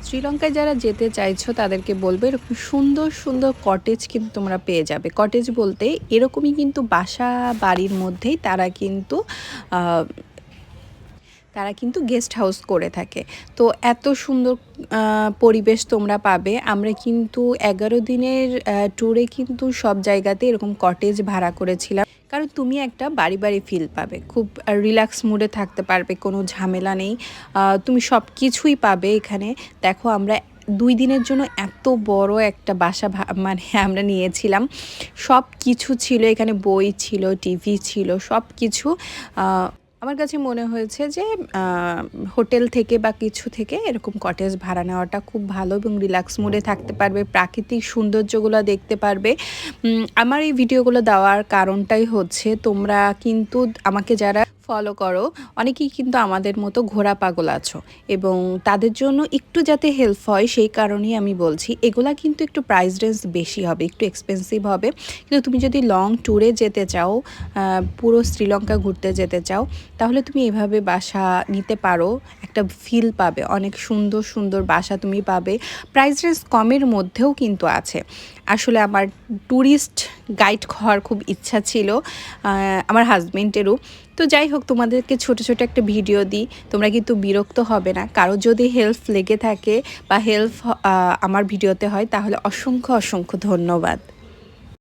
শ্রীলঙ্কায় যারা যেতে চাইছো তাদেরকে বলবো এরকম সুন্দর সুন্দর কটেজ কিন্তু তোমরা পেয়ে যাবে। কটেজ বলতে এরকমই কিন্তু বাসা বাড়ির মধ্যেই তারা কিন্তু গেস্ট হাউস করে থাকে। তো এত সুন্দর পরিবেশ তোমরা পাবে। আমরা কিন্তু 11 দিনের ট্যুরে কিন্তু সব জায়গাতে এরকম কটেজ ভাড়া করেছিলাম, কারণ তুমি একটা বাড়ি বাড়ি ফিল পাবে, খুব রিল্যাক্স মুডে থাকতে পারবে, কোনো ঝামেলা নেই। তুমি সব কিছুই পাবে এখানে। দেখো আমরা 2 দিনের জন্য এত বড় একটা বাসা মানে আমরা নিয়েছিলাম। সব কিছু ছিল এখানে, বই ছিল, টিভি ছিল, সব কিছু। আমার কাছে মনে হয়েছে যে হোটেল থেকে বা কিছু থেকে এরকম কটেজ ভাড়া নেওয়াটা খুব ভালো এবং রিল্যাক্স মুডে থাকতে পারবে, প্রাকৃতিক সৌন্দর্যগুলো দেখতে পারবে। আমার এই ভিডিওগুলো দেওয়ার কারণটাই হচ্ছে তোমরা কিন্তু আমাকে যারা ফলো করো অনেকেই কিন্তু আমাদের মতো ঘোরা পাগল আছো, এবং তাদের জন্য একটু যাতে হেল্প হয় সেই কারণেই আমি বলছি। এগুলা কিন্তু একটু প্রাইস রেঞ্জ বেশি হবে, একটু এক্সপেন্সিভ হবে, কিন্তু তুমি যদি লং ট্যুরে যেতে চাও, পুরো শ্রীলঙ্কা ঘুরতে যেতে চাও, তাহলে তুমি এভাবে বাসা নিতে পারো। একটা ফিল পাবে, অনেক সুন্দর সুন্দর বাসা তুমি পাবে। প্রাইস রেঞ্জ কমের মধ্যেও কিন্তু আছে। আসলে আমার ট্যুরিস্ট গাইড হওয়ার খুব ইচ্ছা ছিল, আমার হাজবেন্ডেরও। তো যাই হোক, তোমাদেরকে ছোট ছোট একটা ভিডিও দিই, তোমরা কিন্তু বিরক্ত হবে না। কারো যদি হেল্প লেগে থাকে বা হেল্প আমার ভিডিওতে হয়, তাহলে অসংখ্য অসংখ্য ধন্যবাদ।